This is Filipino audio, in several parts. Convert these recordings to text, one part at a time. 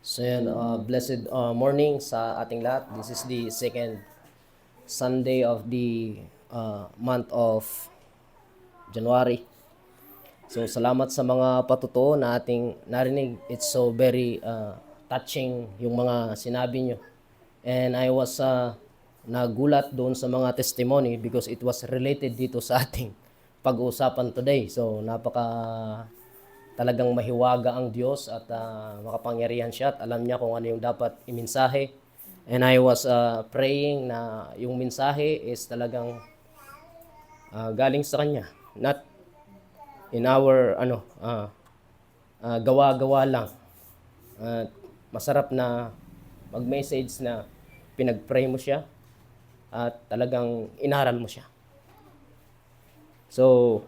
So yan, blessed morning sa ating lahat. This is the second Sunday of the month of January. So salamat sa mga patutuo na ating narinig. It's so very touching yung mga sinabi nyo. And I was nagulat doon sa mga testimony because it was related dito sa ating pag-uusapan today. So talagang mahiwaga ang Diyos at makapangyarihan siya at alam niya kung ano yung dapat imensahe. And I was praying na yung mensahe is talagang galing sa Kanya. Not in our gawa-gawa lang. At masarap na mag-message na pinag-pray mo siya at talagang inaral mo siya. So,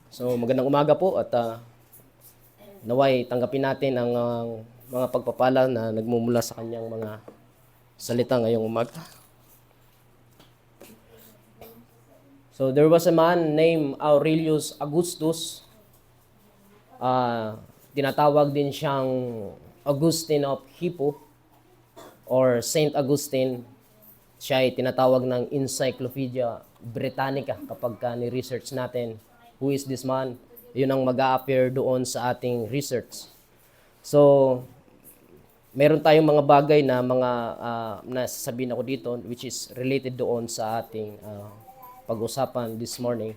so magandang umaga po at naway tanggapin natin ang mga pagpapala na nagmumula sa kanyang mga salita ngayong umaga. So there was a man named Aurelius Augustus. Tinatawag din siyang Augustine of Hippo or Saint Augustine. Siya ay tinatawag ng Encyclopedia Britannica kapag ni-research natin who is this man. Yun ang mag-a-appear doon sa ating research. So, meron tayong mga bagay na nasasabihin ako dito which is related doon sa ating pag-usapan this morning.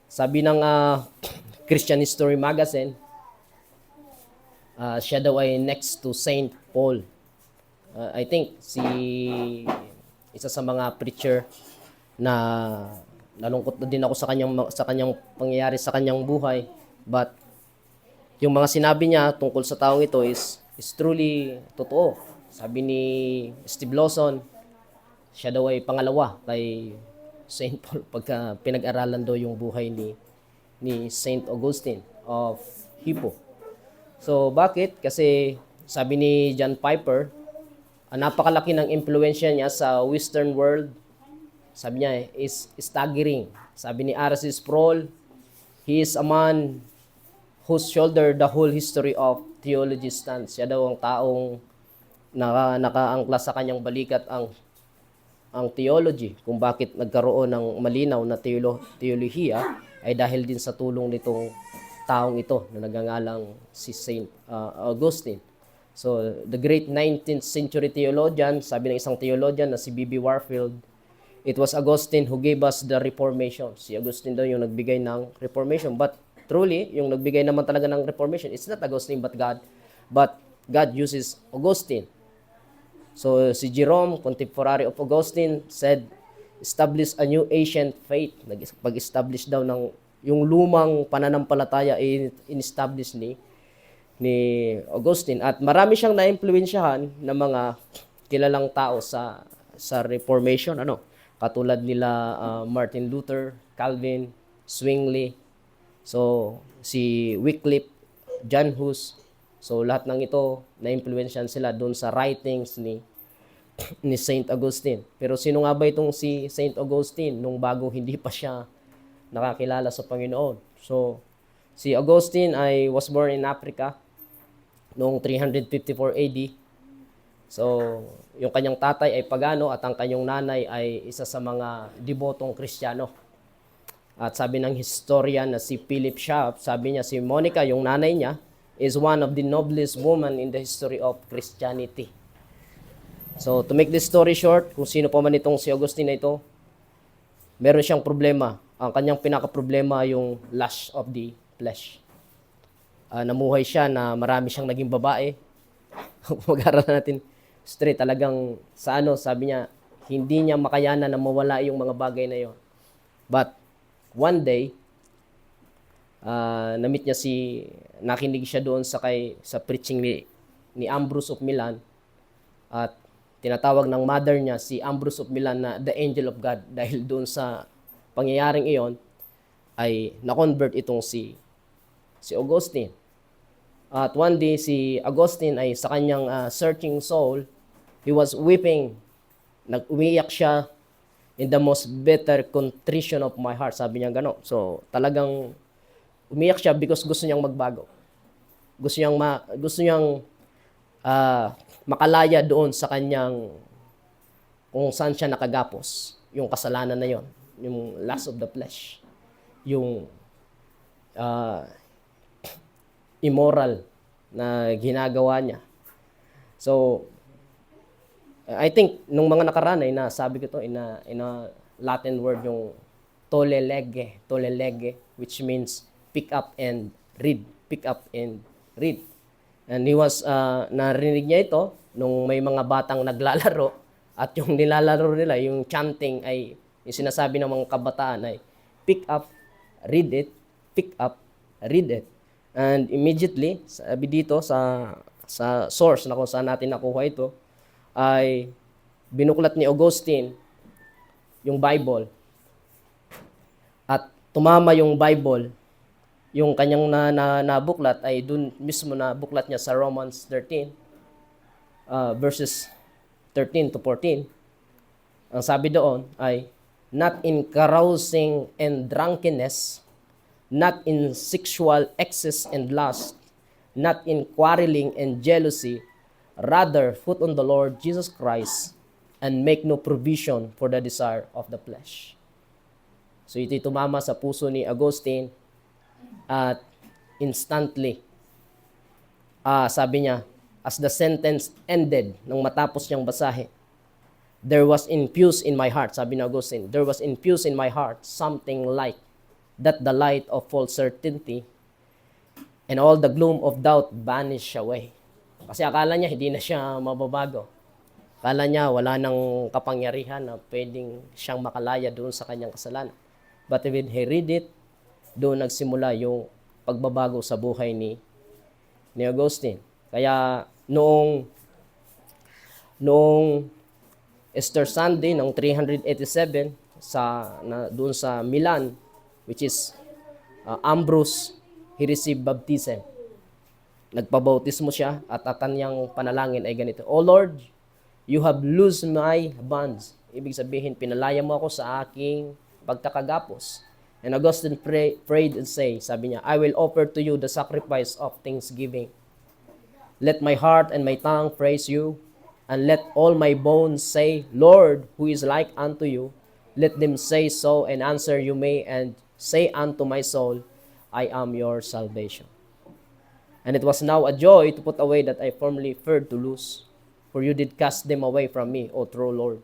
Sabi ng Christian History Magazine, siya daw ay next to Saint Paul. I think isa sa mga preacher na nalungkot na din ako sa kanyang pangyayari sa kanyang buhay, but yung mga sinabi niya tungkol sa taong ito is truly totoo. Sabi ni Steve Lawson, siya daw ay pangalawa kay Saint Paul pagka pinag-aralan daw yung buhay ni Saint Augustine of Hippo. So bakit? Kasi sabi ni John Piper, napakalaki ng impluwensya niya sa Western world. Sabi niya is staggering. Sabi ni R.C. Sproul, he is a man whose shoulder the whole history of theology stands. Siya daw ang taong nakaangkla sa kanyang balikat ang theology, kung bakit nagkaroon ng malinaw na teolohiya ay dahil din sa tulong nitong taong ito na nagangalang si Saint Augustine. So, the great 19th century theologian, sabi ng isang theologian na si B.B. Warfield, it was Augustine who gave us the Reformation. Si Augustine daw yung nagbigay ng Reformation. But truly, yung nagbigay naman talaga ng Reformation, it's not Augustine but God. But God uses Augustine. So si Jerome, contemporary of Augustine, said, establish a new ancient faith. Pag-establish daw ng yung lumang pananampalataya in-establish ni Augustine. At marami siyang na-impluwensyahan ng mga kilalang tao sa Reformation. Katulad nila Martin Luther, Calvin, Zwingli, so si Wycliffe, John Hus. So lahat ng ito na-influensyan sila doon sa writings ni Saint Augustine. Pero sino nga ba itong si Saint Augustine nung bago hindi pa siya nakakilala sa Panginoon? So si Augustine was born in Africa noong 354 AD. So, yung kanyang tatay ay pagano at ang kanyang nanay ay isa sa mga debotong Kristiyano. At sabi ng historian na si Philip Schaff, sabi niya si Monica, yung nanay niya, is one of the noblest women in the history of Christianity. So, to make this story short, kung sino pa man itong si Augustine na ito, meron siyang problema. Ang kanyang pinaka-problema yung lust of the flesh. Namuhay siya na marami siyang naging babae. Mag-aaralan natin straight talagang sabi niya, hindi niya makayanan na mawala yung mga bagay na yon. But one day, na-meet niya nakinig siya doon sa preaching ni Ambrose of Milan at tinatawag ng mother niya si Ambrose of Milan na the angel of God dahil doon sa pangyayaring iyon ay na-convert itong si Augustine. At one day, si Augustine ay sa kanyang searching soul, he was weeping. Nag-umiyak siya in the most bitter contrition of my heart. Sabi niya gano'n. So, talagang umiyak siya because gusto niyang magbago. Gusto niyang makalaya doon sa kanyang kung saan siya nakagapos, yung kasalanan na yon, yung lust of the flesh, yung ah, immoral na ginagawa niya. So, I think nung mga nakaraan ay nasabi ko to in a Latin word yung tolelege, which means pick up and read, pick up and read. And he was narinig niya ito nung may mga batang naglalaro at yung nilalaro nila, yung chanting ay yung sinasabi ng mga kabataan ay pick up, read it, pick up, read it. And immediately, sabi dito sa source na kung saan natin nakuha ito, ay binuklat ni Augustine yung Bible at tumama yung Bible, yung kanyang nabuklat ay dun mismo na buklat niya sa Romans 13 verses 13 to 14. Ang sabi doon ay not in carousing and drunkenness, not in sexual excess and lust, not in quarreling and jealousy, rather put on the Lord Jesus Christ and make no provision for the desire of the flesh. So ito'y tumama sa puso ni Augustine at instantly, sabi niya, as the sentence ended, nang matapos niyang basahin, there was infused in my heart, sabi ni Augustine, there was infused in my heart something like that the light of false certainty and all the gloom of doubt vanished away. Kasi akala niya hindi na siya mababago. Akala niya wala nang kapangyarihan na pwedeng siyang makalaya doon sa kanyang kasalanan. But when he read it, doon nagsimula yung pagbabago sa buhay ni Augustine. Kaya noong Easter Sunday ng 387 doon sa Milan, which is Ambrose, he received baptism. Nagpabautismo siya at ang kanyang panalangin ay ganito, O Lord, you have loosed my bonds. Ibig sabihin, pinalaya mo ako sa aking pagkakagapos. And Augustine prayed and sabi niya, I will offer to you the sacrifice of thanksgiving. Let my heart and my tongue praise you, and let all my bones say, Lord, who is like unto you? Let them say so, and answer you may, and say unto my soul, I am your salvation. And it was now a joy to put away that I formerly feared to lose. For you did cast them away from me, O true Lord,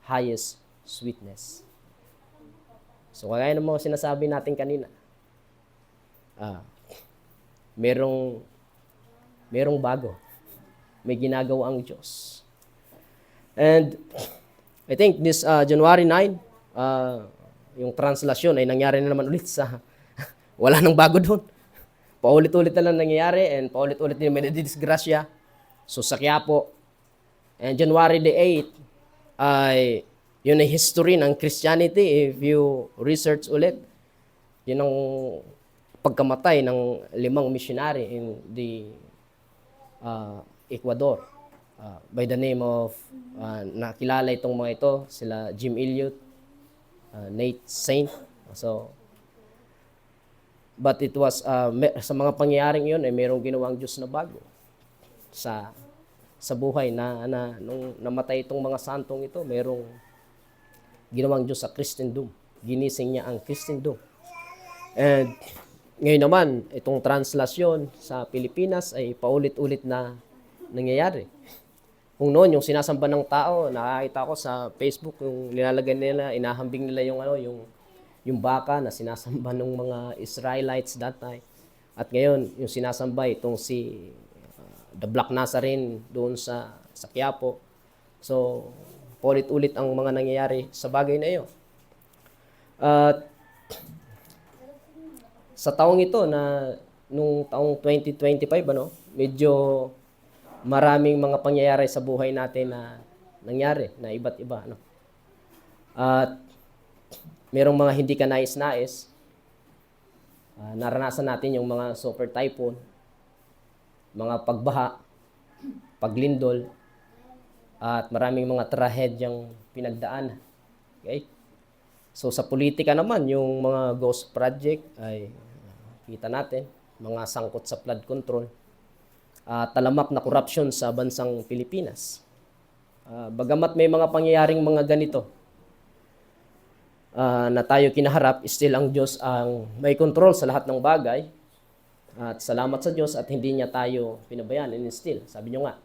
highest sweetness. So kaya ng mga sinasabi natin kanina, merong bago. May ginagawa ang Diyos. And I think this January 9, yung translasyon ay nangyari na naman ulit sa, wala nang bago doon. Paulit-ulit na lang nangyayari and paulit-ulit din may disgrasya. So sa Quiapo. And January the 8 ay yun ay history ng Christianity. If you research ulit, yun ang pagkamatay ng 5 missionary in the Ecuador. By the name of, nakilala itong mga ito, sila Jim Elliot, Nate Saint. So, but it was, sa mga pangyayaring yun, ay mayroong ginawang Diyos na bago sa buhay na nung namatay itong mga santong ito, mayroong ginawang Diyos sa Christendom. Ginising niya ang Christendom. And ngayon naman, itong translasyon sa Pilipinas ay paulit-ulit na nangyayari. Kung noon, yung sinasamba ng tao, nakakita ko sa Facebook, yung nilalagay nila, inahambing nila yung baka na sinasamba ng mga Israelites that time. At ngayon, yung sinasamba itong si the Black Nazarene doon sa Quiapo. So, paulit-ulit ang mga nangyayari sa bagay na iyon. Sa taong ito na nung taong 2025, medyo maraming mga pangyayari sa buhay natin na nangyari na iba't iba. At merong mga hindi ka nais-nais. Naranasan natin yung mga super typhoon, mga pagbaha, paglindol, at maraming mga trahedyang pinagdaan. Okay? So sa politika naman, yung mga ghost project ay kita natin, mga sangkot sa flood control. talamak na korupsyon sa bansang Pilipinas. Bagamat may mga pangyayaring mga ganito na tayo kinaharap, still ang Diyos ang may control sa lahat ng bagay. At salamat sa Diyos at hindi niya tayo pinabayaan. And still, sabi niyo nga,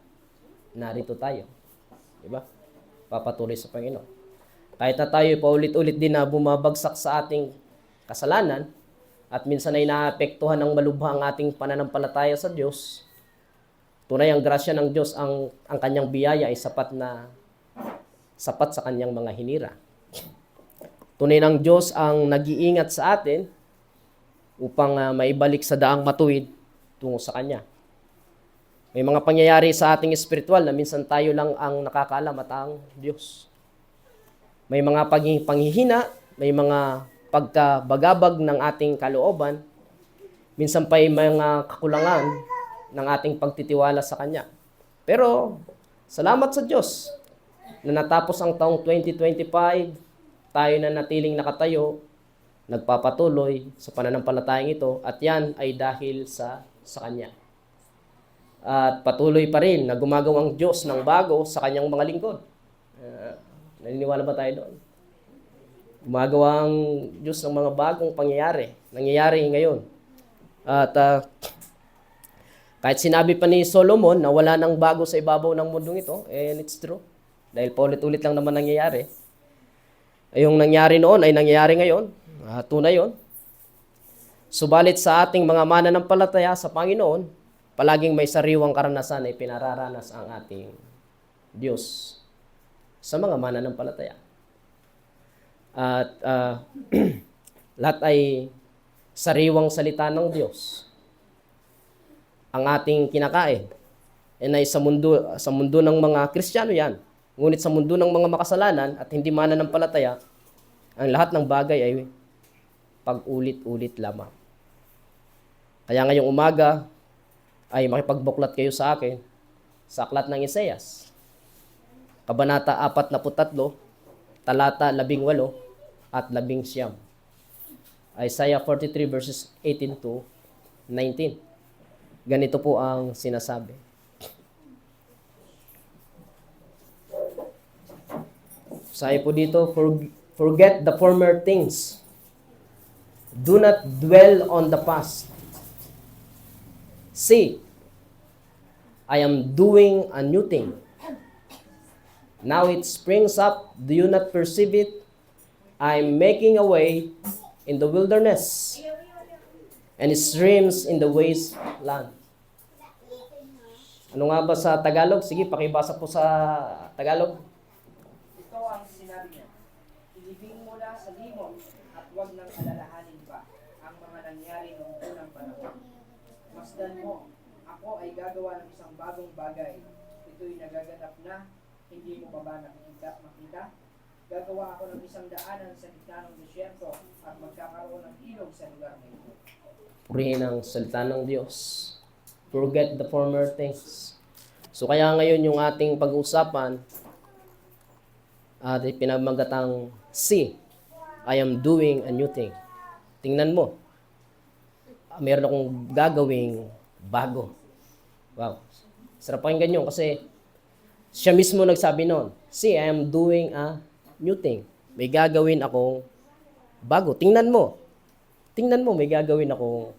narito tayo. Diba? Papatuloy sa Panginoon. Kahit na tayo paulit-ulit din na bumabagsak sa ating kasalanan at minsan ay naapektuhan ng malubha ang ating pananampalataya sa Diyos, tunay ang grasya ng Diyos, ang kanyang biyaya ay sapat sa kanyang mga hinira. Tunay ng Diyos ang nag-iingat sa atin upang maibalik sa daang matuwid tungo sa Kanya. May mga pangyayari sa ating espiritual na minsan tayo lang ang nakakaalam at ang Diyos. May mga panghihina, may mga pagkabagabag ng ating kalooban, minsan pa may mga kakulangan ng ating pagtitiwala sa Kanya. Pero, salamat sa Diyos na natapos ang taong 2025, tayo na natiling nakatayo, nagpapatuloy sa pananampalatayang ito, at yan ay dahil sa Kanya. At patuloy pa rin na gumagawa ang Diyos ng bago sa Kanyang mga lingkod. Naniniwala ba tayo doon? Gumagawa ang Diyos ng mga bagong pangyayari. Nangyayari ngayon. At kahit sinabi pa ni Solomon na wala nang bago sa ibabaw ng mundong ito, and it's true. Dahil paulit-ulit lang naman nangyayari. Yung nangyari noon ay nangyayari ngayon. Tunay yun. Subalit sa ating mga mananampalataya sa Panginoon, palaging may sariwang karanasan ay pinararanas ang ating Diyos sa mga mananampalataya. At lahat ay sariwang salita ng Diyos ang ating kinakain. And ay sa mundo ng mga Kristiyano yan. Ngunit sa mundo ng mga makasalanan at hindi mananampalataya, ang lahat ng bagay ay pag-ulit-ulit lamang. Kaya ngayong umaga ay makipagbuklat kayo sa akin sa aklat ng Isaias, Kabanata 43, talata 18 at 19. Isaiah 43 verses 18 to 19. Ganito po ang sinasabi. Sabi po dito, forget the former things. Do not dwell on the past. See, I am doing a new thing. Now it springs up. Do you not perceive it? I am making a way in the wilderness and streams in the wasteland. Ano nga ba sa Tagalog? Sige, pakibasa po sa Tagalog. Ito ang sinabi niya. Ilibing mo na sa limot at huwag nang alalahanin pa ang mga nangyari noong unang panahon. Masdan mo, ako ay gagawa ng isang bagong bagay. Ito'y nagaganap na, hindi mo pa ba makita? Gagawa ako ng isang daanan sa gitna ng disyerto at magkakaroon ng ilog sa lugar na ito. Purihin ang salita ng Diyos. Forget the former things. So kaya ngayon yung ating pag-uusapan at pinamagatang see, I am doing a new thing. Tingnan mo. Meron akong gagawing bago. Wow. Sarap pakinggan yun kasi siya mismo nagsabi noon, see, I am doing a new thing. May gagawin akong bago. Tingnan mo. Tingnan mo, may gagawin akong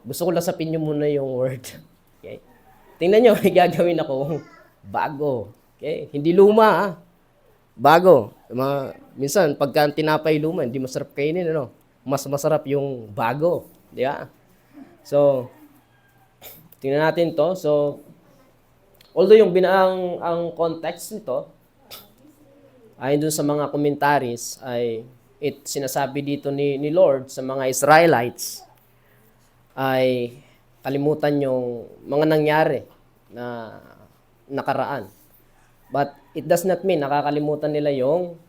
gusto ko lasapin nyo muna yung word. Okay? Tingnan nyo, may gagawin akong bago. Okay? Hindi luma, ha? Bago. Minsan, pagka tinapay luma, hindi masarap kainin, ano? Mas masarap yung bago. Di ba? So, tingnan natin to. So, although yung ang context nito, ayon dun sa mga commentaries, ay sinasabi dito ni Lord sa mga Israelites, ay kalimutan yung mga nangyari na nakaraan. But it does not mean nakakalimutan nila yung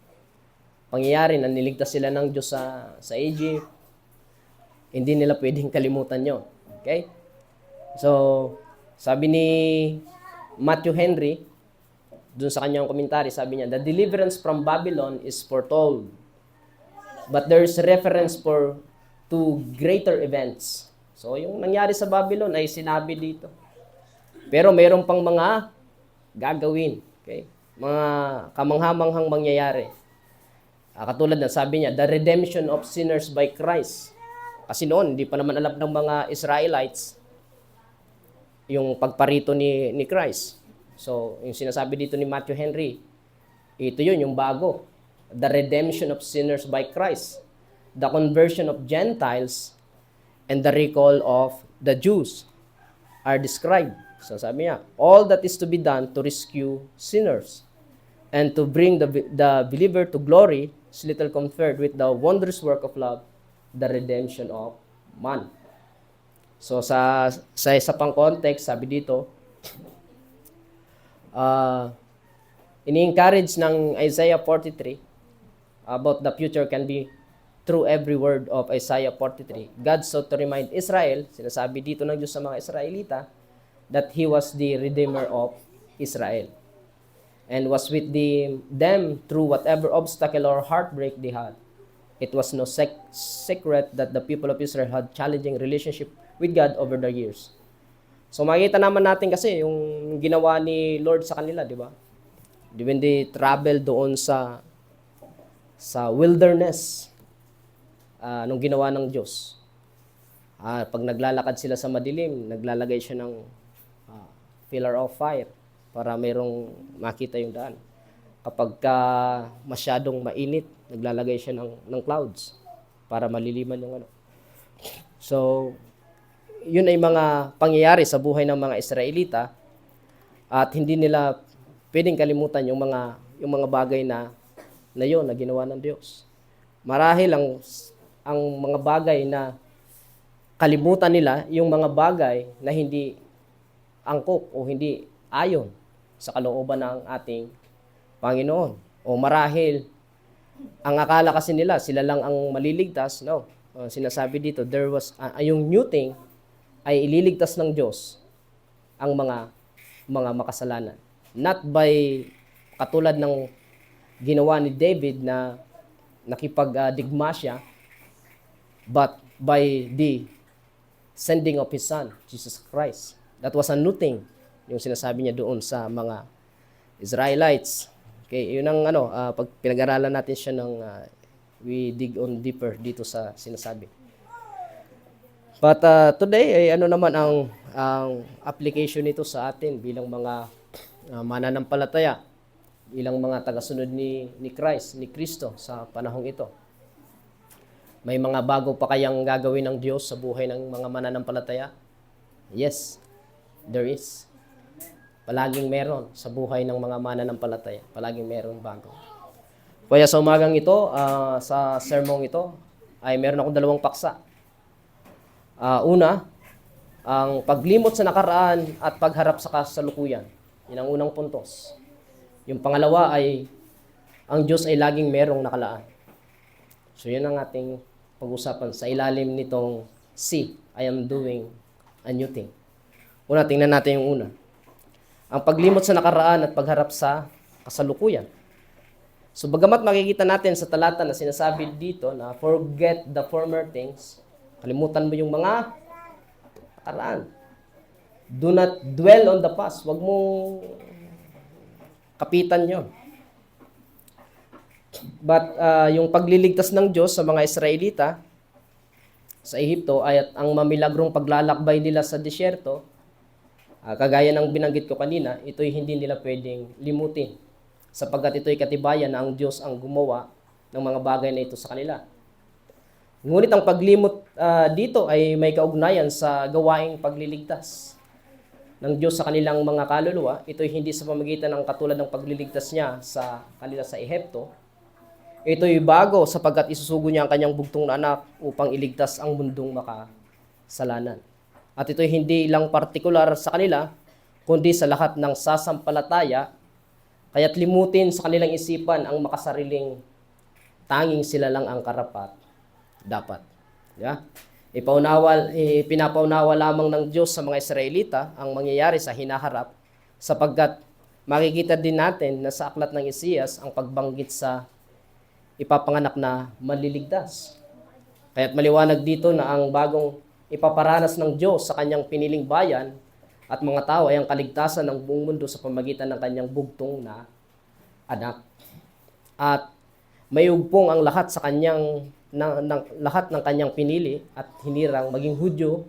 pangyayari na niligtas sila ng Diyos sa Egypt. Hindi nila pwedeng kalimutan yun. Okay? So, sabi ni Matthew Henry, dun sa kanyang komentary, sabi niya, the deliverance from Babylon is foretold. But there is reference to greater events. So, yung nangyari sa Babylon ay sinabi dito. Pero mayroon pang mga gagawin. Okay? Mga kamanghamanghang mangyayari. Katulad na sabi niya, the redemption of sinners by Christ. Kasi noon, hindi pa naman alam ng mga Israelites yung pagparito ni Christ. So, yung sinasabi dito ni Matthew Henry, ito yun, yung bago. The redemption of sinners by Christ. The conversion of Gentiles and the recall of the Jews are described. So sabi niya, all that is to be done to rescue sinners and to bring the believer to glory is little compared with the wondrous work of love, the redemption of man. So sa isa pang context, sabi dito, ini-encourage ng Isaiah 43 about the future can be through every word of Isaiah 43. God sought to remind Israel, sinasabi dito ng Diyos sa mga Israelita, that He was the Redeemer of Israel and was with them through whatever obstacle or heartbreak they had. It was no secret that the people of Israel had challenging relationship with God over the years. So makikita naman natin kasi yung ginawa ni Lord sa kanila, di ba? When they travel doon sa wilderness, nung ginawa ng Diyos. Pag naglalakad sila sa madilim, naglalagay siya ng pillar of fire para mayroong makita yung daan. Kapag masyadong mainit, naglalagay siya ng clouds para maliliman yung ano. So, yun ay mga pangyayari sa buhay ng mga Israelita at hindi nila pwedeng kalimutan yung mga bagay na yun na ginawa ng Diyos. Marahil ang mga bagay na kalimutan nila, yung mga bagay na hindi angkop o hindi ayon sa kalooban ng ating Panginoon. O marahil, ang akala kasi nila, sila lang ang maliligtas. No. Sinasabi dito, there was, yung new thing ay ililigtas ng Diyos ang mga makasalanan. Not by, katulad ng ginawa ni David na nakipagdigma siya, but by the sending of His Son, Jesus Christ. That was a new thing, yung sinasabi niya doon sa mga Israelites. Okay, yun ang pag pinag-aralan natin siya we dig on deeper dito sa sinasabi. But today ay naman ang application nito sa atin bilang mga mananampalataya, bilang mga tagasunod ni Christ, ni Kristo sa panahong ito. May mga bago pa kayang gagawin ng Diyos sa buhay ng mga mananampalataya? Yes, there is. Palaging meron sa buhay ng mga mananampalataya. Palaging meron bago. Kaya sa umagang ito, sa sermong ito, ay meron akong dalawang paksa. Una, ang paglimot sa nakaraan at pagharap sa kasalukuyan. Yan ang unang puntos. Yung pangalawa ay, ang Diyos ay laging merong nakalaan. So yan ang ating pag-usapan sa ilalim nitong See, I am doing a new thing. Una, tingnan natin yung una. Ang paglimot sa nakaraan at pagharap sa kasalukuyan. So bagamat makikita natin sa talata na sinasabi dito na forget the former things, kalimutan mo yung mga nakaraan. Do not dwell on the past. Huwag mong kapitan yon. But yung pagliligtas ng Diyos sa mga Israelita sa Ehipto ay ang mamilagrong paglalakbay nila sa disyerto, kagaya ng binanggit ko kanina, ito'y hindi nila pwedeng limutin sapagkat ito'y katibayan na ang Diyos ang gumawa ng mga bagay na ito sa kanila. Ngunit ang paglimot dito ay may kaugnayan sa gawaing pagliligtas ng Diyos sa kanilang mga kaluluwa. Ito'y hindi sa pamamagitan ng katulad ng pagliligtas niya sa kanila sa Ehipto. Ito'y bago sapagkat isusugo niya ang kanyang bugtong na anak upang iligtas ang mundong makasalanan. At ito'y hindi lang partikular sa kanila, kundi sa lahat ng sasampalataya, kaya't limutin sa kanilang isipan ang makasariling tanging sila lang ang karapat dapat. Yeah? Pinapaunawa lamang ng Diyos sa mga Israelita ang mangyayari sa hinaharap sapagkat makikita din natin na sa aklat ng Isaias ang pagbanggit sa ipapanganak na maliligtas. Kaya't maliwanag dito na ang bagong ipaparanas ng Diyos sa kanyang piniling bayan at mga tao ay ang kaligtasan ng buong mundo sa pamagitan ng kanyang bugtong na anak. At mayugpong ang lahat sa kanyang lahat ng kanyang pinili at hinirang maging Hudyo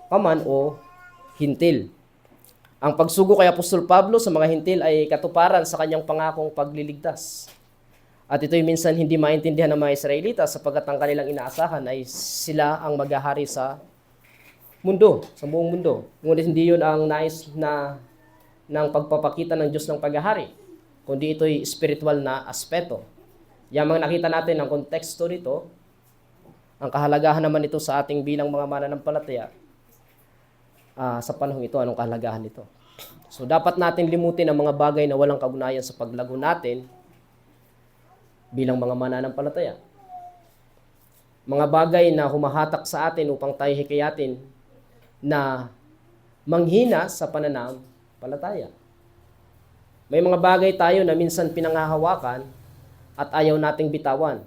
paman o Hintil. Ang pagsugo kay Apostol Pablo sa mga Hintil ay katuparan sa kanyang pangakong pagliligtas. At ito'y minsan hindi maintindihan ng mga Israelita sapagkat ang kanilang inaasahan ay sila ang maghahari sa mundo, sa buong mundo. Ngunit hindi yun ang nais na ng pagpapakita ng Diyos ng paghahari, kundi ito'y spiritual na aspeto. Yamang nakita natin ang konteksto nito, ang kahalagahan naman ito sa ating bilang mga mananampalataya. Sa panahong ito, anong kahalagahan nito? So dapat natin limutin ang mga bagay na walang kaugnayan sa paglago natin bilang mga mananampalataya. Mga bagay na humahatak sa atin upang tayo hikayatin na manghina sa pananampalataya. May mga bagay tayo na minsan pinanghahawakan at ayaw nating bitawan.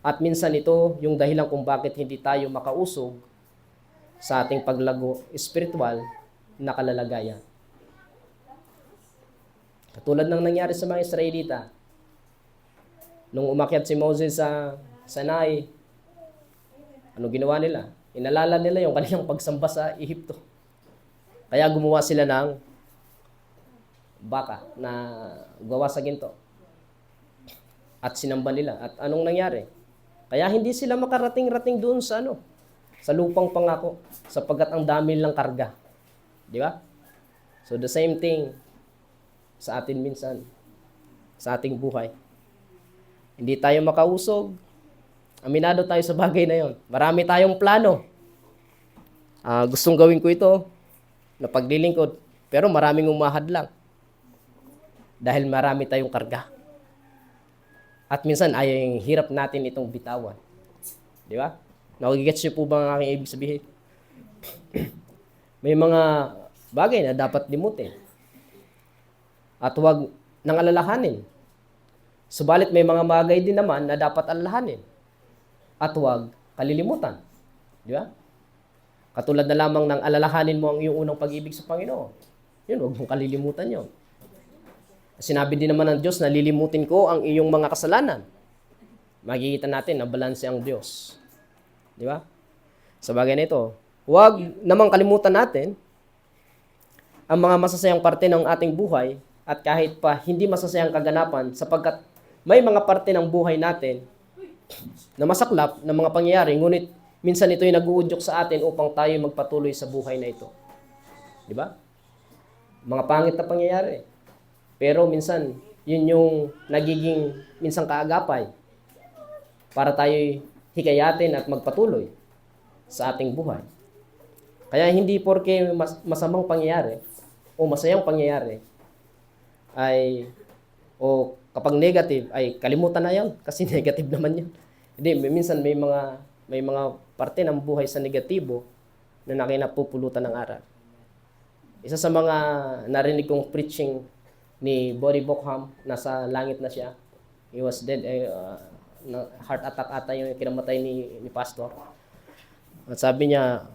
At minsan ito yung dahilan kung bakit hindi tayo makausog sa ating paglago espiritual na kalalagayan. Katulad ng nangyari sa mga Israelita. Nung umakyat si Moses sa Sinai, ano ginawa nila? Inalala nila yung kanilang pagsamba sa Ehipto. Kaya gumawa sila ng baka na gawa sa ginto. At sinamba nila. At anong nangyari? Kaya hindi sila makarating-rating doon sa sa lupang pangako sapagkat ang dami nilang karga. Di ba? So the same thing sa atin minsan, sa ating buhay. Hindi tayo makausog. Aminado tayo sa bagay na yon. Marami tayong plano. Gustong gawin ko ito na paglilingkod, pero maraming umahadlang. Dahil marami tayong karga. At minsan ay hirap natin itong bitawan. Di ba? Nakikigets niyo po ba ang aking ibig sabihin? May mga bagay na dapat limutin. At huwag nang alalahanin. Subalit may mga bagay din naman na dapat alalahanin. At huwag kalilimutan. Di ba? Katulad na lamang ng alalahanin mo ang iyong unang pag-ibig sa Panginoon. Yun, huwag mong kalilimutan yun. Sinabi din naman ng Diyos na lilimutin ko ang iyong mga kasalanan. Makikita natin na balanse ang Diyos. Di ba? Sa bagay na ito, huwag namang kalimutan natin ang mga masasayang parte ng ating buhay at kahit pa hindi masasayang kaganapan sapagkat may mga parte ng buhay natin na masaklap ng mga pangyayari, ngunit minsan ito'y nag-uudyok sa atin upang tayo magpatuloy sa buhay na ito. Di ba? Mga pangit na pangyayari. Pero minsan, yun yung nagiging minsan kaagapay para tayo hikayatin at magpatuloy sa ating buhay. Kaya hindi porke masamang pangyayari o masayang pangyayari ay o kapag negative ay kalimutan na yan kasi negative naman yun. Hindi, minsan may mga parte ng buhay sa negatibo na nakinapupulutan ng aral. Isa sa mga narinig kong preaching ni Bonnie Bockham, nasa langit na siya. He was dead, heart attack ata yung kinamatay ni pastor. At sabi niya,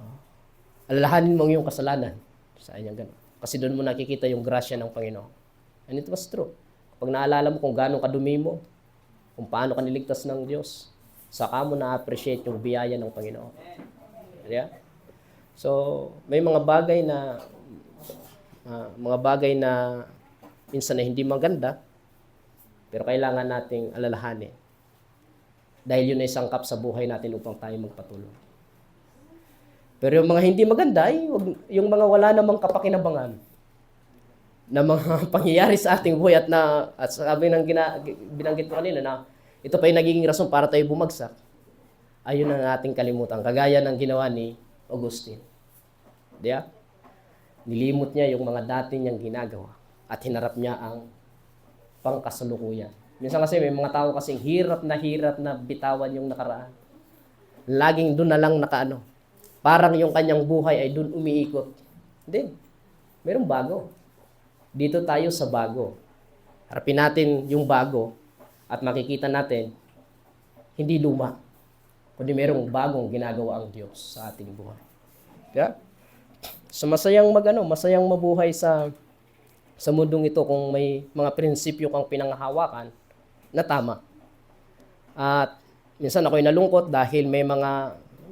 alalahanin mo ang iyong kasalanan. Sabi niya gano'n. Kasi doon mo nakikita yung grasya ng Panginoon. And it was true. Pag naalala mo kung gaano kadumi mo, kung paano ka niligtas ng Diyos, saka mo na-appreciate yung biyaya ng Panginoon. Yeah? So, may mga bagay na minsan na hindi maganda, pero kailangan nating alalahanin. Dahil yun ay sangkap sa buhay natin upang tayo magpatuloy. Pero yung mga hindi maganda ay yung mga wala namang kapakinabangan na mga pangyayari sa ating buhay at sabi ng binanggit ko kanina na ito pa yung nagiging rason para tayo bumagsak, ayun ang ating kalimutan. Kagaya ng ginawa ni Augustine. Diba? Nilimot niya yung mga dati niyang ginagawa at hinarap niya ang pangkasalukuyan. Minsan kasi may mga tao kasing hirap na bitawan yung nakaraan. Laging doon na lang nakaano. Parang yung kanyang buhay ay doon umiikot. Hindi. Mayroong bago. Dito tayo sa bago. Harapin natin yung bago at makikita natin hindi luma, kundi mayroong bagong ginagawa ang Diyos sa ating buhay. Yeah? So masayang mabuhay sa mundong ito kung may mga prinsipyo kang pinanghahawakan na tama. At minsan ako'y nalungkot dahil may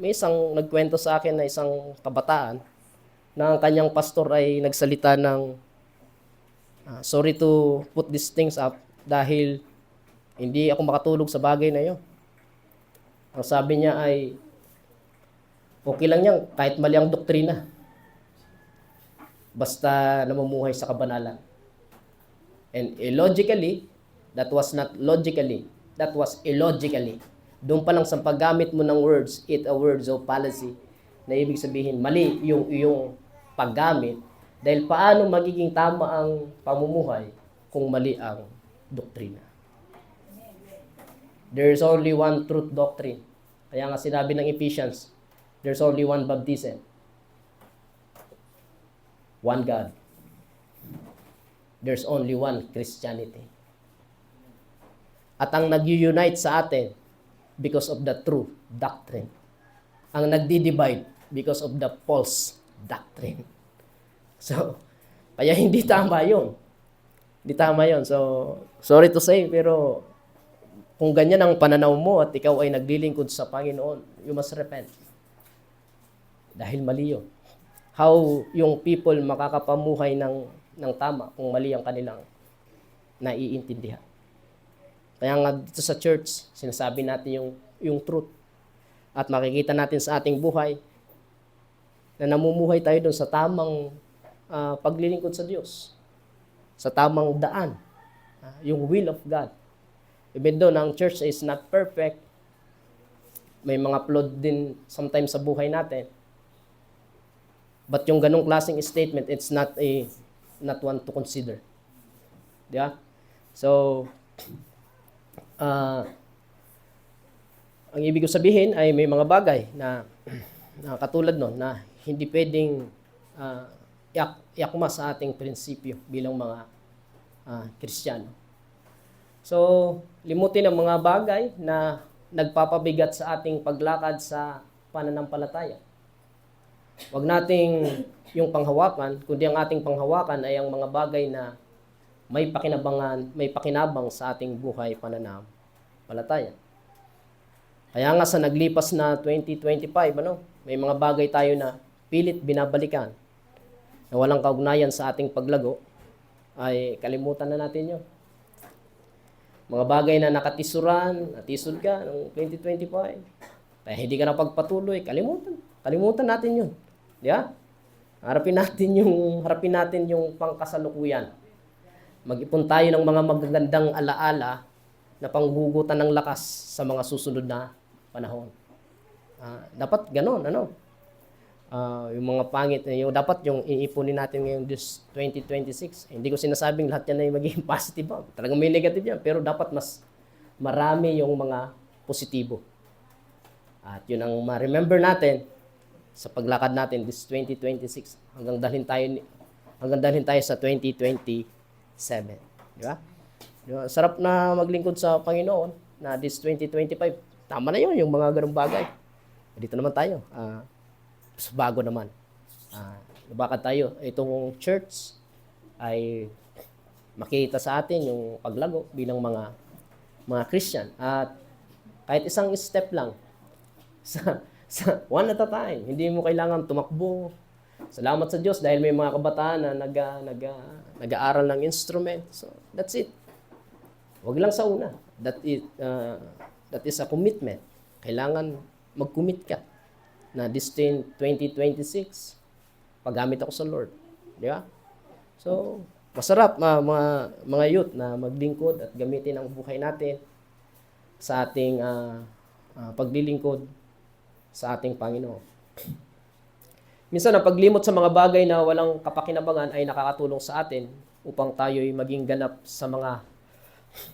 isang nagkwento sa akin na isang kabataan na ang kanyang pastor ay nagsalita ng sorry to put these things up dahil hindi ako makatulog sa bagay na 'yon. Ang sabi niya ay okay lang yan kahit mali ang doktrina. Basta namumuhay sa kabanalan. And illogically, that was not logically, that was illogically. Doon pa lang sa paggamit mo ng words, it a words of fallacy, na ibig sabihin, mali yung iyong paggamit, dahil paano magiging tama ang pamumuhay kung mali ang doktrina. There is only one truth doctrine. Kaya nga sinabi ng Ephesians, there's only one baptism. One God. There's only one Christianity. At ang nag-unite sa atin because of the true doctrine. Ang nagdi-divide because of the false doctrine. So, kaya hindi tama yun. Hindi tama yun. So, sorry to say, pero kung ganyan ang pananaw mo at ikaw ay naglilingkod sa Panginoon, you must repent. Dahil mali yun. How yung people makakapamuhay ng tama kung mali ang kanilang naiintindihan. Kaya nga dito sa church, sinasabi natin yung truth. At makikita natin sa ating buhay na namumuhay tayo doon sa tamang paglilingkod sa Diyos. Sa tamang daan. Yung will of God. Even though ang church is not perfect, may mga flawed din sometimes sa buhay natin. But yung ganong klaseng statement, it's not one to consider. Di ba? So, ang ibig ko sabihin ay may mga bagay na katulad nun na hindi pwedeng iakma sa ating prinsipyo bilang mga Kristiyano. So, limutin ang mga bagay na nagpapabigat sa ating paglakad sa pananampalataya. Huwag nating yung panghawakan, kundi ang ating panghawakan ay ang mga bagay na may pakinabang sa ating buhay pananampalataya. Kaya nga sa naglipas na 2025, may mga bagay tayo na pilit binabalikan na walang kaugnayan sa ating paglago, ay kalimutan na natin yun. Mga bagay na natisod ka noong 2025, kaya hindi ka na pagpatuloy, kalimutan natin yun. Di ba? Harapin natin yung pangkasalukuyan. Mag-ipon tayo ng mga magagandang alaala na panghugutan ng lakas sa mga susunod na panahon. Dapat ganon, yung mga pangit, dapat yung iipunin natin ngayong 2026. Hindi ko sinasabing lahat yan ay magiging positive. Talagang may negative yan, pero dapat mas marami yung mga positibo. At yun ang ma-remember natin sa paglakad natin this 2026 hanggang dalhin tayo sa 2027. Di ba? Sarap na maglingkod sa Panginoon na this 2025. Tama na yun, yung mga ganung bagay. Dito naman tayo. Bago naman. Bakit tayo? Itong church ay makita sa atin yung paglago bilang mga Christian. At kahit isang step lang sa one at a time. Hindi mo kailangan tumakbo. Salamat sa Diyos dahil may mga kabataan na nag-aaral ng instrument. So, that's it. Huwag lang sa una. That is a commitment. Kailangan mag-commit ka na this 2026, paggamit ako sa Lord. Di ba? So, masarap mga youth na maglingkod at gamitin ang buhay natin sa ating paglilingkod sa ating Panginoon. Minsan, ang paglimot sa mga bagay na walang kapakinabangan ay nakakatulong sa atin upang tayo'y maging ganap sa mga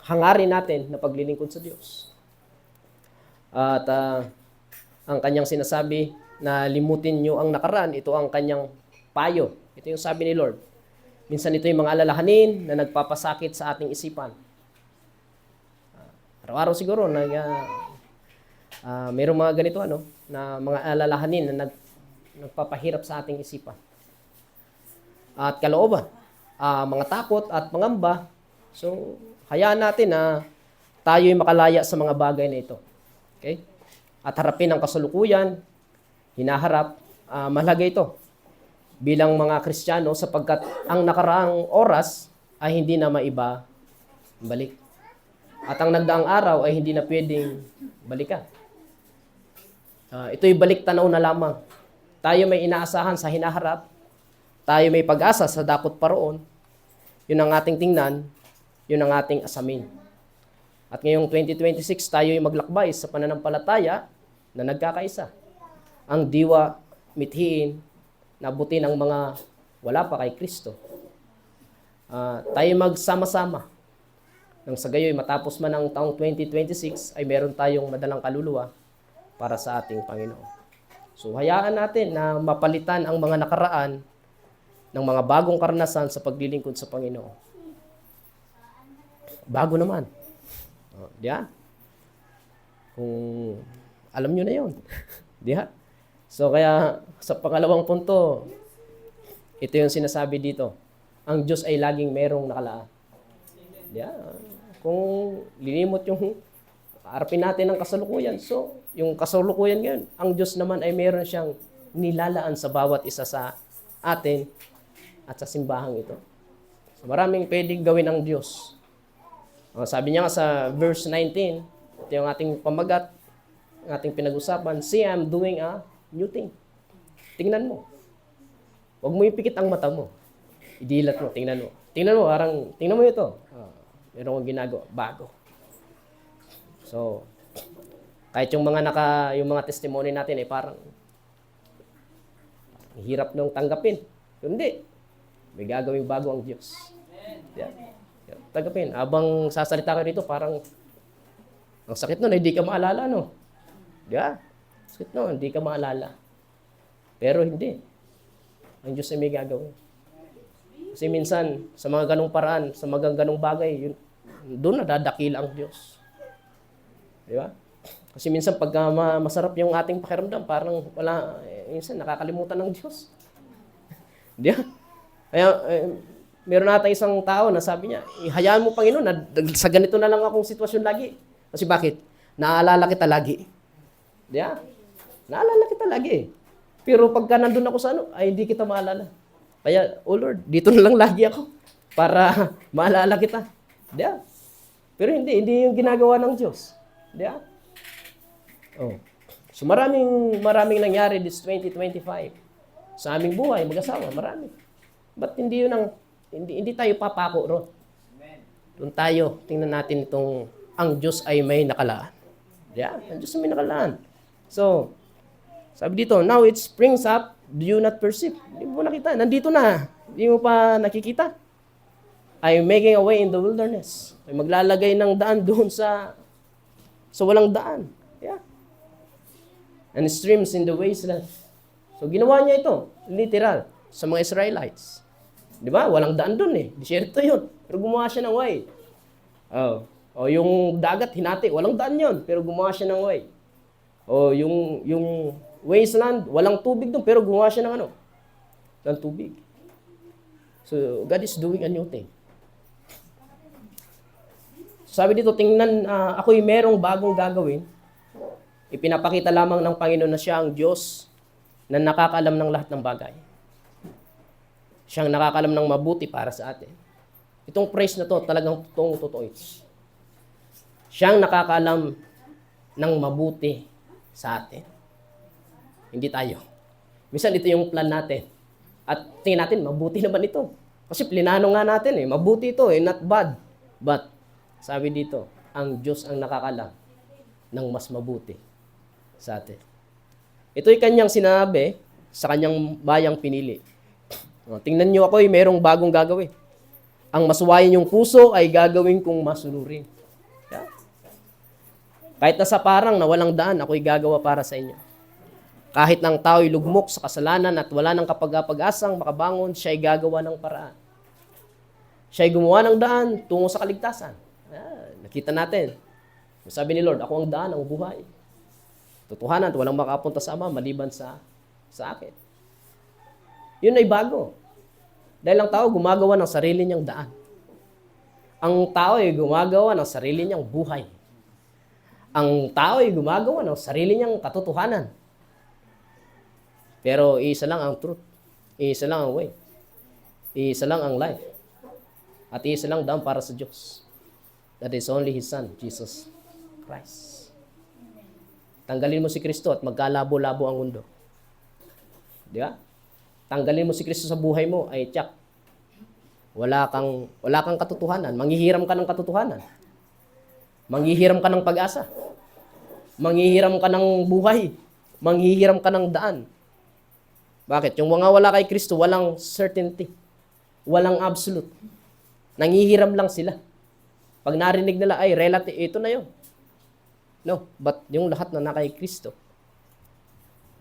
hangarin natin na paglilingkod sa Diyos. At ang kanyang sinasabi na limutin nyo ang nakaraan, ito ang kanyang payo. Ito yung sabi ni Lord. Minsan ito yung mga alalahanin na nagpapasakit sa ating isipan. Araw-araw siguro, mayroong mga ganito, na mga alalahanin na nagpapahirap sa ating isipan. at kalooban, mga takot at pangamba. So, hayaan natin na tayo'y makalaya sa mga bagay na ito. Okay? At harapin ang kasalukuyan, hinaharap, mahalaga ito bilang mga Kristiyano sapagkat ang nakaraang oras ay hindi na balik. At ang nagdaang araw ay hindi na pwedeng balikan. Ito'y balik tanaw na lamang. Tayo may inaasahan sa hinaharap. Tayo may pag-asa sa dakot paroon. Yun ang ating tingnan. Yun ang ating asamin. At ngayong 2026, tayo'y maglakbay sa pananampalataya na nagkakaisa. Ang diwa, mithiin, nabutin ang mga wala pa kay Kristo. Tayo magsama-sama. Nang sa gayoy, matapos man ang taong 2026, ay meron tayong madalang kaluluwa para sa ating Panginoon. So, hayaan natin na mapalitan ang mga nakaraan ng mga bagong karanasan sa paglilingkod sa Panginoon. Bago naman. Diyan? Kung alam nyo na yun. Diyan? So, kaya sa pangalawang punto, ito yung sinasabi dito. Ang Diyos ay laging merong nakalaan. Diyan? Kung lilimot yung harapin natin ang kasalukuyan. So, yung kasalukuyan ngayon, ang Diyos naman ay meron siyang nilalaan sa bawat isa sa atin at sa simbahang ito. So, maraming pwedeng gawin ang Diyos. Sabi niya nga sa verse 19, ito yung ating pamagat, ang ating pinag-usapan, see, I'm doing a new thing. Tingnan mo. Huwag mo ipikit ang mata mo. Idilat mo, tingnan mo. Tingnan mo, tingnan mo ito. Meron akong ginagawa, bago. So, kahit yung mga testimony natin ay parang hirap nung tanggapin. Hindi. May gagawing bago ang Diyos. Yeah. Tanggapin. Abang sasalita ka rito, parang ang sakit nun, hindi ka maalala, no? Yeah. Sakit nun, hindi ka maalala. Pero hindi. Ang Diyos ay may gagawin. Kasi minsan, sa mga ganong paraan, sa mga ganong bagay, doon nadadakila ang Diyos. Di ba? Kasi minsan, pag masarap yung ating pakiramdam, parang minsan nakakalimutan ng Diyos. Di ba? Kaya, meron natin isang tao na sabi niya, hayaan mo, Panginoon, na sa ganito na lang akong sitwasyon lagi. Kasi bakit? Naalala kita lagi. Di ba? Naalala kita lagi. Pero pagka nandun ako sa ay hindi kita maalala. Kaya, oh Lord, dito na lang lagi ako para maalala kita. Di ba? Pero hindi yung ginagawa ng Diyos. Di ba? Oh. So maraming nangyari this 2025. Sa aming buhay, mag-asawa, marami. Ba't hindi yun hindi tayo papako ron? Doon tayo, tingnan natin itong ang Diyos ay may nakalaan. Yeah, ang Diyos ay may nakalaan. So, sabi dito, now it springs up, do you not perceive? Hindi mo nakita, nandito na. Hindi mo pa nakikita. I'm making a way in the wilderness. Ay maglalagay ng daan doon sa walang daan. Yeah. And streams in the wasteland. So, ginawa niya ito, literal, sa mga Israelites. Di ba? Walang daan doon eh. Disyerto yun. Pero gumawa siya ng way. O yung dagat, hinati. Walang daan yun. Pero gumawa siya ng way. O yung wasteland, walang tubig doon. Pero gumawa siya ng tubig. So, God is doing a new thing. Sabi dito, tingnan, ako'y merong bagong gagawin. Ipinapakita lamang ng Panginoon na siya ang Diyos na nakakaalam ng lahat ng bagay. Siyang nakakaalam ng mabuti para sa atin. Itong praise na to, talagang totoo ito. Siyang nakakaalam ng mabuti sa atin. Hindi tayo. Minsan ito yung plan natin. At tingin natin, mabuti naman ito. Kasi plinano nga natin mabuti ito not bad. But, sabi dito, ang Diyos ang nakakaalam ng mas mabuti sa atin. Ito'y kanyang sinabi sa kanyang bayang pinili. Tingnan nyo ako, mayroong bagong gagawin. Ang masuwayin yung puso ay gagawin kong masunurin. Yeah. Kahit nasa parang na walang daan, ako'y gagawa para sa inyo. Kahit ng tao'y lugmok sa kasalanan at wala ng kapag-asang makabangon, siya'y gagawa ng paraan. Siya'y gumawa ng daan tungo sa kaligtasan. Nakita natin. Sabi ni Lord, ako ang daan, ang buhay. Totohanan, walang makapunta sa Ama maliban sa akin. Yun ay bago. Dahil ang tao gumagawa ng sarili niyang daan. Ang tao ay gumagawa ng sarili niyang buhay. Ang tao ay gumagawa ng sarili niyang katotohanan. Pero isa lang ang truth. Isa lang ang way. Isa lang ang life. At isa lang daan para sa Diyos. That is only His Son, Jesus Christ. Tanggalin mo si Kristo at magkalabo-labo ang mundo. Di ba? Tanggalin mo si Kristo sa buhay mo, ay tiyak. Wala kang katotohanan. Manghihiram ka ng katotohanan. Manghihiram ka ng pag-asa. Manghihiram ka ng buhay. Manghihiram ka ng daan. Bakit? Yung mga wala kay Kristo, walang certainty. Walang absolute. Nanghihiram lang sila. Pag narinig nila, ay relative, ito na yun. No, but yung lahat na kay Kristo,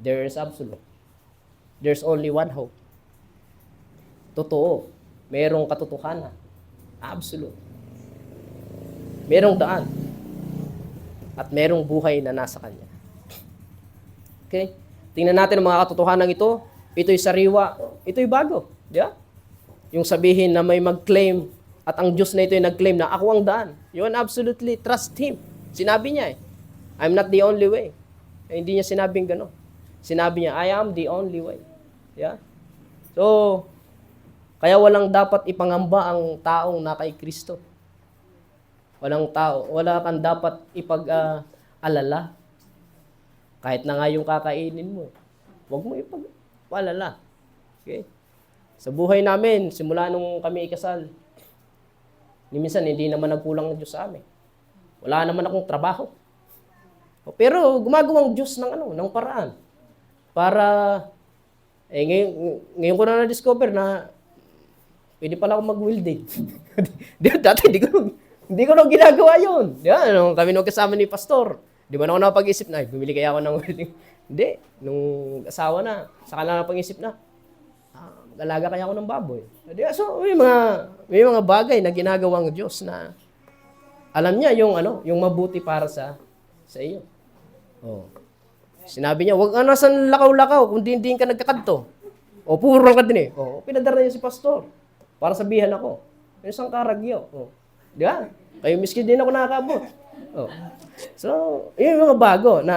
there is absolute. There's only one hope. Totoo. Merong katotohanan. Absolute. Merong daan. At merong buhay na nasa Kanya. Okay? Tingnan natin ang mga katotohanan ito. Ito'y sariwa. Ito'y bago. Di ba? Yung sabihin na may mag-claim at ang Diyos na ito'y nag-claim na ako ang daan. You can absolutely trust Him. Sinabi niya I'm not the only way. Hindi niya sinabing gano'n. Sinabi niya, I am the only way. Yeah? So, kaya walang dapat ipangamba ang taong na kay Kristo. Wala kang dapat ipag-alala. Kahit na nga yung kakainin mo. Huwag mo ipag-alala. Okay? Sa buhay namin, simula nung kami ikasal, minsan hindi naman nagkulang ng Diyos sa amin. Wala naman akong trabaho. Pero gumagawang Diyos ng paraan. Para, ngayon ko na na-discover na pwede pala akong mag-welding. Dati, hindi ko na ginagawa yun. Nung kami nung kasama ni Pastor, di ba na ako napag-isip na, bumili kaya ako ng welding. Hindi. Nung asawa na, saka na napag-isip na, mag-alaga kaya ako ng baboy. So, may mga bagay na ginagawang Diyos na alam niya yung mabuti para sa iyo. Oh. Sinabi niya, wag ka na sa lakaw-lakaw kung hindi ka nagkakadto. O, puro ka din eh. O, pinadala niya si Pastor para sabihan ako. Yung isang karagyo. O, di ba? Kayo miskin din ako nakakabot. O. So, yun yung mga bago na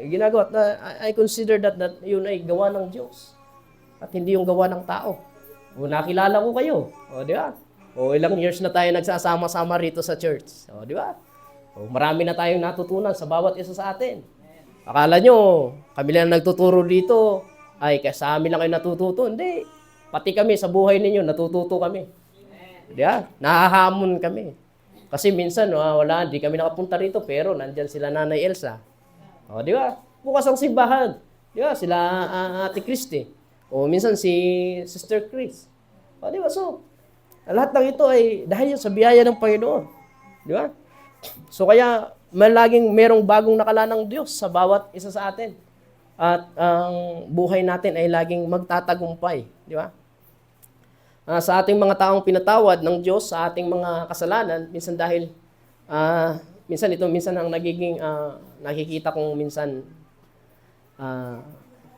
ginagawa. I consider that yun ay gawa ng Diyos. At hindi yung gawa ng tao. O, nakilala ko kayo. O, di ba? O, ilang years na tayo nagsasama-sama rito sa church. O, di ba? O, marami na tayong natutunan sa bawat isa sa atin. Akala nyo, kami lang nagtuturo dito, ay sa amin lang kayo natututo. Hindi. Pati kami sa buhay ninyo, natututo kami. Di ba? Nahahamon kami. Kasi minsan, hindi kami nakapunta rito, pero nandyan sila Nanay Elsa. O, di ba? Bukas ang simbahan. Di ba? Sila Ate Christy. O minsan si Sister Chris. O, di ba? So, lahat ng ito ay dahil sa biyaya ng Panginoon. Di ba? So, kaya malaging merong bagong nakala ng Diyos sa bawat isa sa atin. At ang buhay natin ay laging magtatagumpay. Di ba? Sa ating mga taong pinatawad ng Diyos, sa ating mga kasalanan, minsan dahil, minsan ang nagiging, nakikita kong minsan,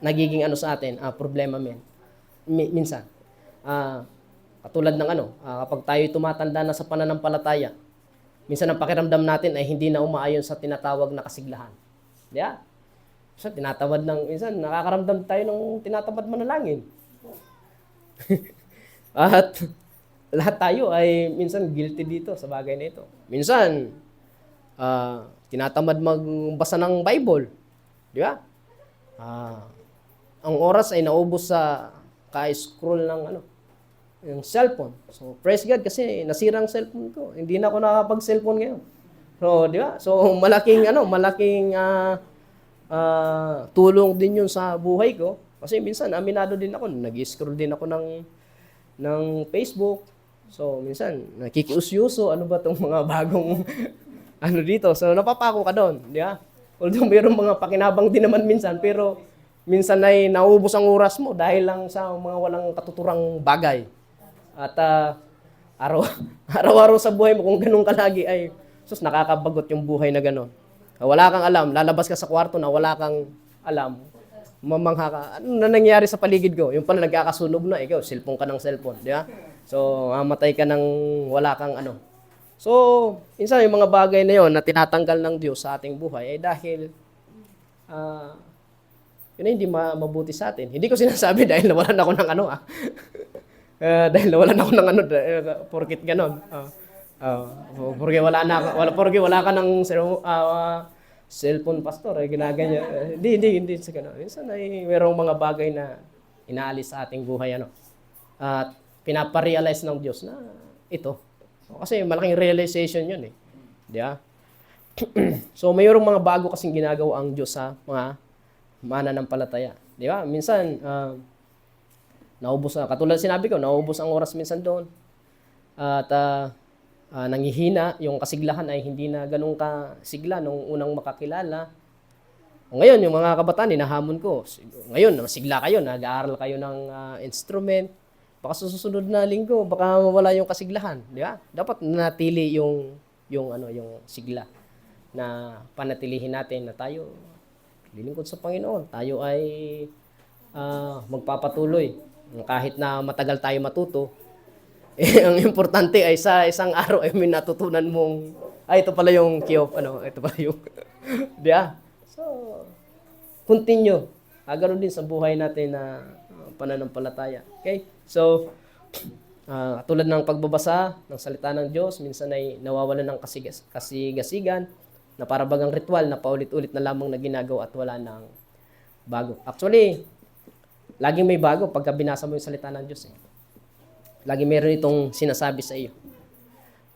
nagiging sa atin, problema minsan. Katulad ng kapag tayo tumatanda na sa pananampalataya, minsan ang pakiramdam natin ay hindi na umaayon sa tinatawag na kasiglahan. Di ba? So, minsan nakakaramdam tayo ng tinatamad manalangin. At lahat tayo ay minsan guilty dito sa bagay na ito. Minsan, tinatamad magbasa ng Bible. Di ba? Ang oras ay naubos sa ka-scroll ng yung cellphone. So, praise God kasi nasira ang cellphone ko. Hindi na ako nakakapag-cellphone ngayon. So, di ba? So, malaking tulong din yun sa buhay ko. Kasi minsan, aminado din ako. Nag-scroll din ako ng Facebook. So, minsan, nakikiusyuso. Ano ba itong mga bagong dito? So, napapako ka doon. Di ba? Although, mayroong mga pakinabang din naman minsan. Pero, minsan ay naubos ang oras mo dahil lang sa mga walang katuturang bagay. At araw-araw sa buhay mo, kung ganun ka lagi, ay nakakabagot yung buhay na ganun. Wala kang alam. Lalabas ka sa kwarto na wala kang alam mamangha ka, ano na nangyari sa paligid ko? Yung pala nagkakasunog na, ikaw, cellphone ka ng cellphone, di ba? So, mamatay ka ng wala kang ano. So, minsan yung mga bagay na yon na tinatanggal ng Diyos sa ating buhay ay dahil yun ay hindi mabuti sa atin. Hindi ko sinasabi dahil nawalan ako ng ano dahil nawalan ako ng ano porkit ganon. Porque porque wala ka ng cellphone pastor ginaganyan. Hindi sa ganon. Minsan ay merong mga bagay na inaalis sa ating buhay at pinaparealize ng Diyos na ito. Kasi malaking realization yun Di ba? So mayroong mga bago kasing ginagawa ang Diyos sa mga mananampalataya. Di ba? Minsan naubos na. Katulad sinabi ko, naubos ang oras minsan doon. At nangihina, yung kasiglahan ay hindi na ganun kasigla nung unang makakilala. Ngayon, yung mga kabataan, hinahamon ko. Ngayon, masigla kayo, nag-aaral kayo ng instrument. Baka sa susunod na linggo, baka mawala yung kasiglahan. Di ba? Dapat natili yung sigla na panatilihin natin na tayo lilingkod sa Panginoon. Tayo ay magpapatuloy. Kahit na matagal tayo matuto, ang importante ay sa isang araw ay may natutunan mong, ito pala yung ito pala yung, di ba? So, continue. Ganoon din sa buhay natin na pananampalataya. Okay? So, tulad ng pagbabasa ng salita ng Diyos, minsan ay nawawalan ng kasigasigan na para bagang ritual na paulit-ulit na lamang na ginagawa at wala ng bago. Actually, laging may bago pagka binasa mo yung salita ng Diyos. Lagi meron itong sinasabi sa iyo.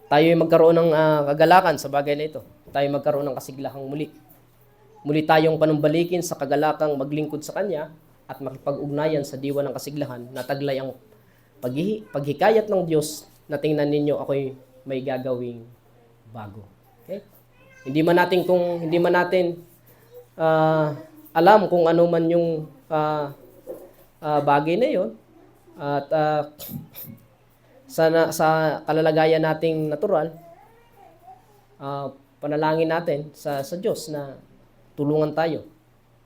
Tayo ay magkaroon ng kagalakan sa bagay na ito. Tayo magkaroon ng kasiglahang muli. Muli tayong panumbalikin sa kagalakang maglingkod sa Kanya at makipag-ugnayan sa diwa ng kasiglahan na taglay ang paghikayat ng Diyos na tingnan ninyo ako'y may gagawing bago. Okay? Hindi man natin alam kung ano man yung bagay na yon at sa kalalagayan nating natural, panalangin natin sa Diyos na tulungan tayo.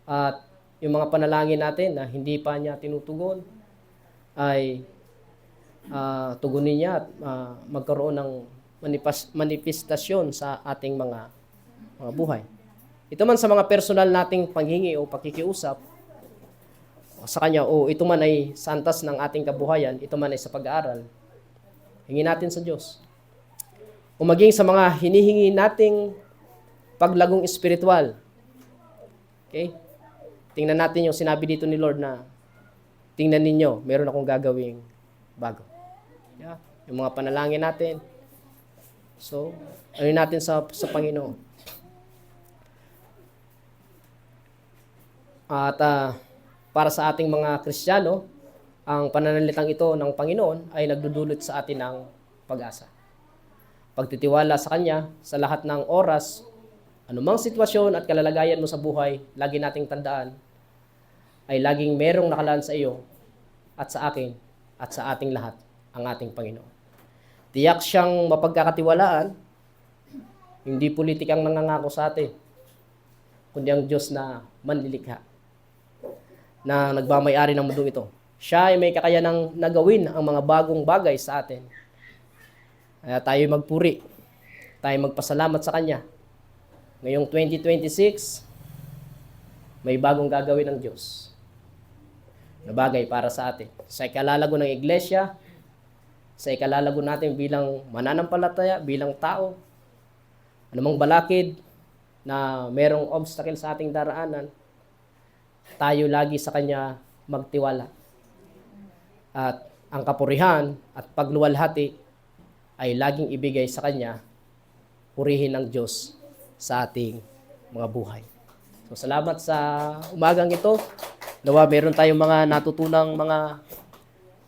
At yung mga panalangin natin na hindi pa niya tinutugon ay tugunin niya at magkaroon ng manifestasyon sa ating mga buhay. Ito man sa mga personal nating panghingi o pakikiusap sa Kanya, ito man ay santas ng ating kabuhayan, ito man ay sa pag-aaral, hingin natin sa Diyos. O maging sa mga hinihingi nating paglagong espiritual. Okay? Tingnan natin yung sinabi dito ni Lord na, tingnan ninyo, meron akong gagawing bago. Yeah? Yung mga panalangin natin. So, ano natin sa Panginoon. At para sa ating mga Kristiyano, ang pananalitang ito ng Panginoon ay nagdudulot sa atin ng pag-asa. Pagtitiwala sa Kanya sa lahat ng oras, anumang sitwasyon at kalalagayan mo sa buhay, lagi nating tandaan ay laging merong nakalaan sa iyo at sa akin at sa ating lahat ang ating Panginoon. Tiyak siyang mapagkakatiwalaan, hindi politikang nangangako sa atin, kundi ang Diyos na manlilikha, na nagmamayari ng mundong ito. Siya ay may kakayanang nagawin ang mga bagong bagay sa atin. Kaya tayo magpuri, tayo magpasalamat sa Kanya. Ngayong 2026, may bagong gagawin ng Diyos na bagay para sa atin. Sa ikalalago ng iglesia, sa ikalalago natin bilang mananampalataya, bilang tao, anumang balakid na merong obstacle sa ating daraanan, tayo lagi sa Kanya magtiwala. At ang kapurihan at pagluwalhati ay laging ibigay sa Kanya, purihin ng Diyos sa ating mga buhay. So salamat sa umagang ito. Nawa meron tayong mga natutunang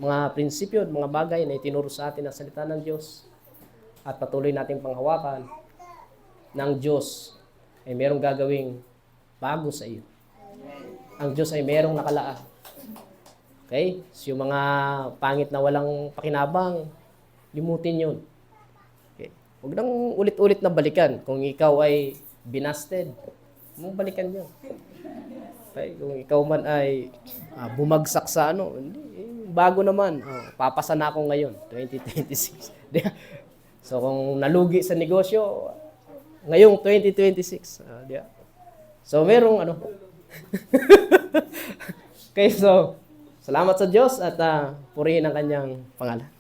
mga prinsipyo at mga bagay na itinuro sa atin ng salita ng Diyos. At patuloy nating panghawakan ng Diyos ay merong gagawing bago sa iyo. Ang Diyos ay merong nakalaan. Okay? So yung mga pangit na walang pakinabang, limutin yun. Okay? Huwag nang ulit-ulit na balikan. Kung ikaw ay binasted, mong balikan yun. Ay, kung ikaw man ay bumagsak sa ano, hindi, bago naman. Papasa na ako ngayon, 2026. Di ba? So kung nalugi sa negosyo, ngayong 2026. Di ba? So merong ano. Okay, so salamat sa Diyos at purihin ang kanyang pangalan.